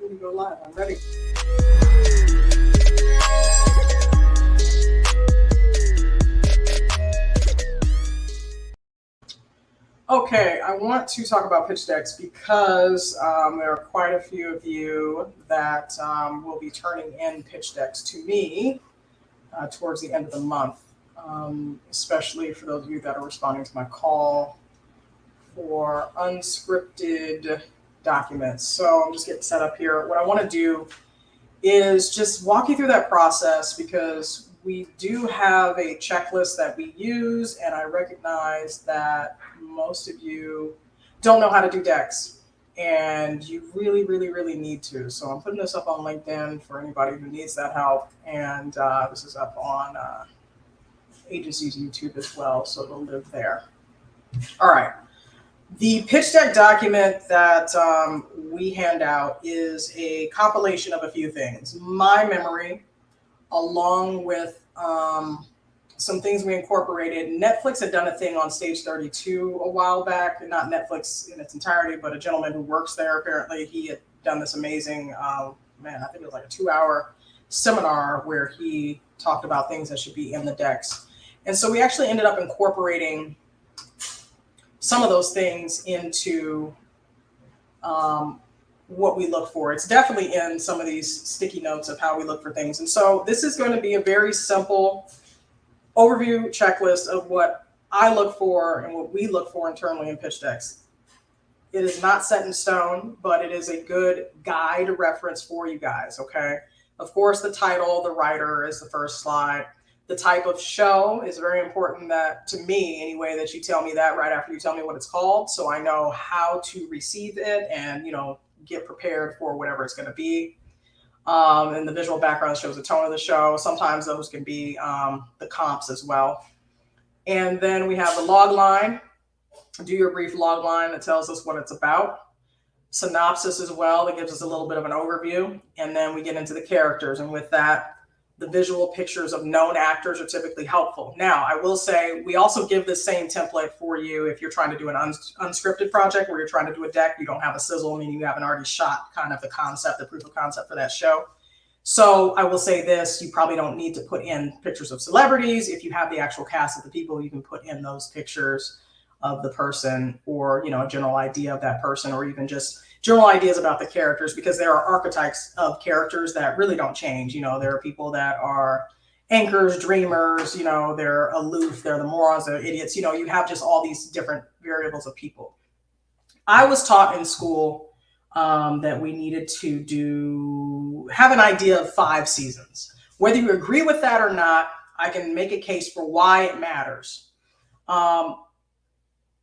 ready to go live. I'm ready. Okay, I want to talk about pitch decks because there are quite a few of you that will be turning in pitch decks to me towards the end of the month, especially for those of you that are responding to my call for unscripted documents. So I'm just getting set up here. What I want to do is just walk you through that process because we do have a checklist that we use, and I recognize that most of you don't know how to do decks, and you really, really, really need to. So I'm putting this up on LinkedIn for anybody who needs that help, and this is up on Agency's YouTube as well, so it'll live there. All right. The pitch deck document that we hand out is a compilation of a few things. My memory, along with some things we incorporated. Netflix had done a thing on Stage 32 a while back, not Netflix in its entirety, but a gentleman who works there, apparently he had done this amazing, I think it was like a 2-hour seminar where he talked about things that should be in the decks. And so we actually ended up incorporating some of those things into what we look for. It's definitely in some of these sticky notes of how we look for things. And so this is going to be a very simple overview checklist of what I look for and what we look for internally in pitch decks. It is not set in stone, but it is a good guide reference for you guys, okay? Of course, the title, the writer is the first slide. The type of show is very important that, to me anyway, that you tell me that right after you tell me what it's called, so I know how to receive it and, get prepared for whatever it's going to be. And the visual background shows the tone of the show. Sometimes those can be the comps as well. And then we have the log line. Do your brief log line that tells us what it's about. Synopsis as well, that gives us a little bit of an overview. And then we get into the characters. And with that, the visual pictures of known actors are typically helpful. Now, I will say we also give the same template for you if you're trying to do an unscripted project where you're trying to do a deck, you don't have a sizzle, meaning you haven't already shot kind of the concept, the proof of concept for that show. So I will say this, you probably don't need to put in pictures of celebrities. If you have the actual cast of the people, you can put in those pictures of the person or, a general idea of that person, or even just general ideas about the characters, because there are archetypes of characters that really don't change. There are people that are anchors, dreamers, they're aloof, they're the morons, they're idiots. You have just all these different variables of people. I was taught in school that we needed to have an idea of 5 seasons. Whether you agree with that or not, I can make a case for why it matters.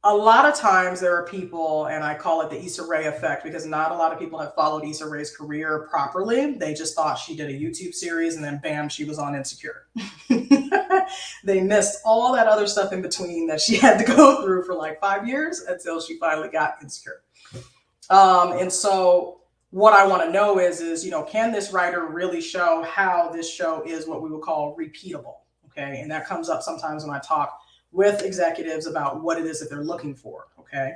A lot of times there are people, and I call it the Issa Rae effect, because not a lot of people have followed Issa Rae's career properly. They just thought she did a YouTube series and then bam, she was on Insecure. They missed all that other stuff in between that she had to go through for like 5 years until she finally got Insecure. And so what I want to know is, can this writer really show how this show is what we would call repeatable? Okay. And that comes up sometimes when I talk with executives about what it is that they're looking for. Okay.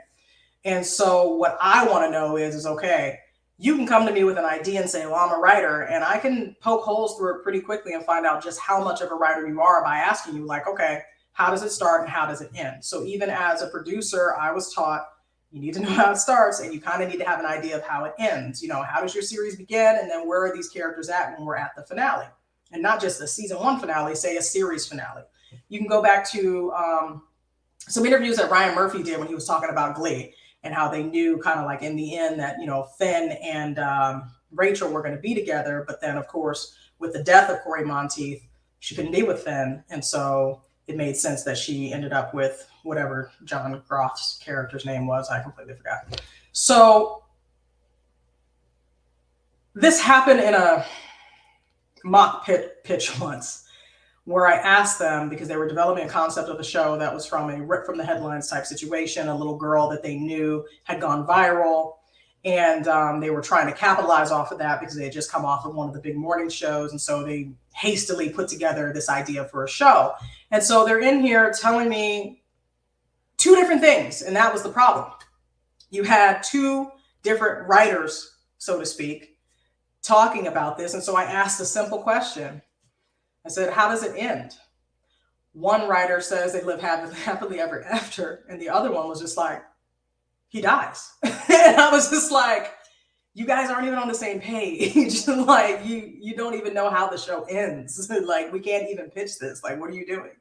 And so what I want to know is okay, you can come to me with an idea and say, well, I'm a writer, and I can poke holes through it pretty quickly and find out just how much of a writer you are by asking you like, okay, how does it start and how does it end? So even as a producer, I was taught you need to know how it starts and you kind of need to have an idea of how it ends. How does your series begin? And then where are these characters at when we're at the finale? And not just a season 1 finale, say a series finale. You can go back to some interviews that Ryan Murphy did when he was talking about Glee and how they knew kind of like in the end that, Finn and Rachel were going to be together. But then, of course, with the death of Corey Monteith, she couldn't be with Finn. And so it made sense that she ended up with whatever John Groff's character's name was. I completely forgot. So this happened in a mock pitch once, where I asked them, because they were developing a concept of a show that was from a rip from the headlines type situation, a little girl that they knew had gone viral. And they were trying to capitalize off of that because they had just come off of one of the big morning shows. And so they hastily put together this idea for a show. And so they're in here telling me 2 different things. And that was the problem. You had 2 different writers, so to speak, talking about this. And so I asked a simple question. I said, how does it end? One writer says they live happily ever after. And the other one was just like, he dies. And I was just like, you guys aren't even on the same page. Like you don't even know how the show ends. Like we can't even pitch this. Like, what are you doing?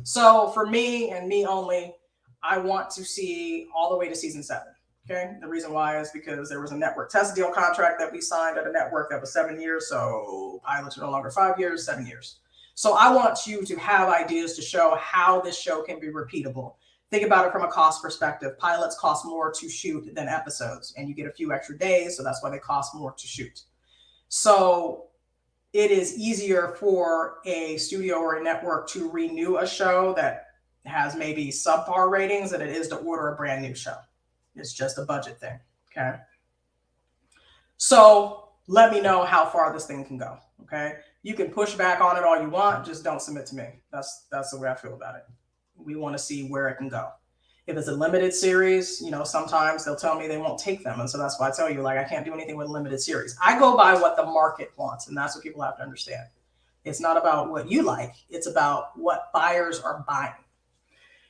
So for me and me only, I want to see all the way to season 7. Okay. The reason why is because there was a network test deal contract that we signed at a network that was 7 years. So pilots are no longer 5 years, 7 years. So I want you to have ideas to show how this show can be repeatable. Think about it from a cost perspective. Pilots cost more to shoot than episodes, and you get a few extra days. So that's why they cost more to shoot. So it is easier for a studio or a network to renew a show that has maybe subpar ratings than it is to order a brand new show. It's just a budget thing. Okay. So let me know how far this thing can go. Okay. You can push back on it all you want. Just don't submit to me. That's the way I feel about it. We want to see where it can go. If it's a limited series, sometimes they'll tell me they won't take them. And so that's why I tell you, like, I can't do anything with a limited series. I go by what the market wants. And that's what people have to understand. It's not about what you like. It's about what buyers are buying.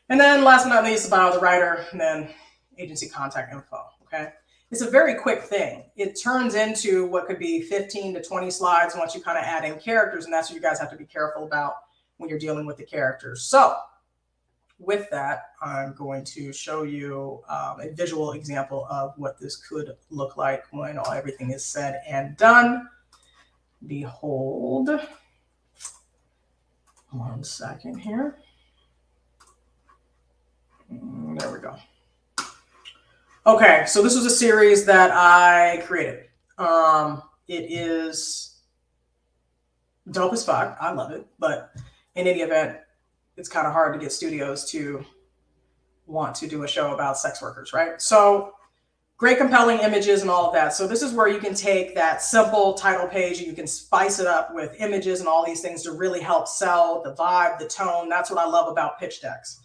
And then last but not least, about the writer and then agency contact info. Okay. It's a very quick thing. It turns into what could be 15 to 20 slides once you kind of add in characters. And that's what you guys have to be careful about when you're dealing with the characters. So with that, I'm going to show you a visual example of what this could look like when everything is said and done. Behold. 1 second here. There we go. Okay, so this was a series that I created. It is dope as fuck. I love it. But in any event, it's kind of hard to get studios to want to do a show about sex workers, right? So great, compelling images and all of that. So this is where you can take that simple title page and you can spice it up with images and all these things to really help sell the vibe, the tone. That's what I love about pitch decks.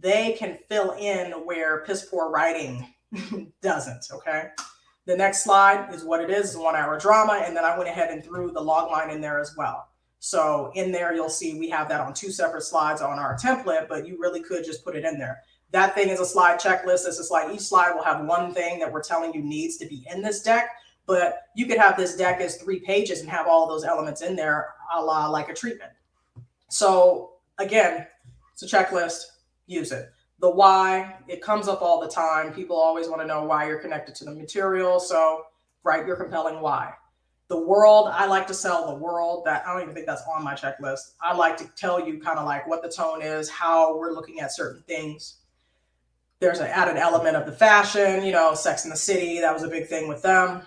They can fill in where piss poor writing doesn't, okay? The next slide is what it is, a 1-hour drama. And then I went ahead and threw the log line in there as well. So in there, you'll see we have that on 2 separate slides on our template, but you really could just put it in there. That thing is a slide checklist. It's a slide. Each slide will have one thing that we're telling you needs to be in this deck, but you could have this deck as 3 pages and have all those elements in there, a la like a treatment. So again, it's a checklist. Use it. The why, it comes up all the time. People always want to know why you're connected to the material. So write your compelling why. The world, I like to sell the world. That I don't even think that's on my checklist. I like to tell you kind of like what the tone is, how we're looking at certain things. There's an added element of the fashion, Sex and the City. That was a big thing with them.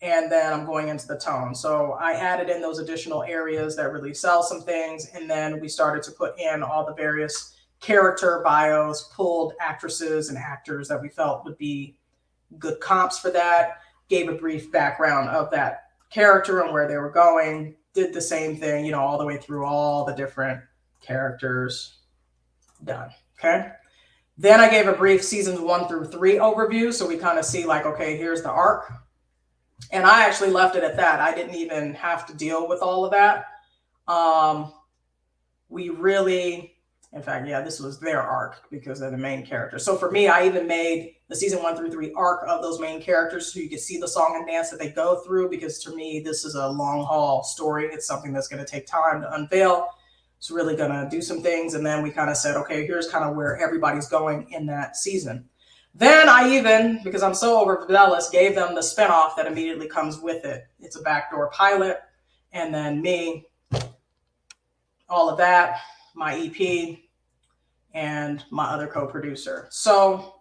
And then I'm going into the tone. So I added in those additional areas that really sell some things. And then we started to put in all the various character bios, pulled actresses and actors that we felt would be good comps for that, gave a brief background of that character and where they were going, did the same thing, all the way through all the different characters. Done. Okay. Then I gave a brief seasons 1 through 3 overview. So we kind of see like, okay, here's the arc. And I actually left it at that. I didn't even have to deal with all of that. In fact, this was their arc because they're the main character. So for me, I even made the season 1 through 3 arc of those main characters so you could see the song and dance that they go through, because to me, this is a long haul story. It's something that's going to take time to unveil. It's really going to do some things. And then we kind of said, okay, here's kind of where everybody's going in that season. Then I even, because I'm so overzealous, gave them the spinoff that immediately comes with it. It's a backdoor pilot. And then me, all of that, my EP, and my other co-producer. So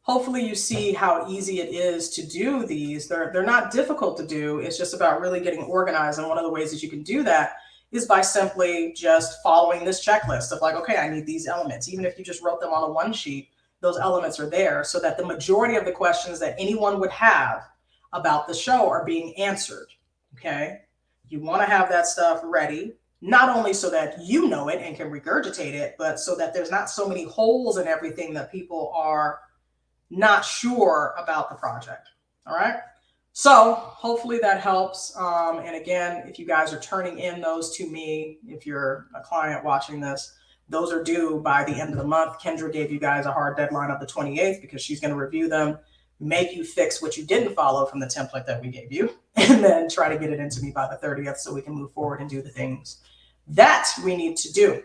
hopefully you see how easy it is to do these. They're not difficult to do. It's just about really getting organized. And one of the ways that you can do that is by simply just following this checklist of like, okay, I need these elements. Even if you just wrote them on a 1 sheet, those elements are there so that the majority of the questions that anyone would have about the show are being answered. Okay. You want to have that stuff ready, not only so that you know it and can regurgitate it, but so that there's not so many holes in everything that people are not sure about the project. All right. So hopefully that helps. And again, if you guys are turning in those to me, if you're a client watching this, those are due by the end of the month. Kendra gave you guys a hard deadline of the 28th because she's going to review them, make you fix what you didn't follow from the template that we gave you, and then try to get it into me by the 30th so we can move forward and do the things that we need to do.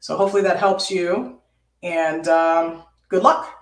So hopefully that helps you, and good luck.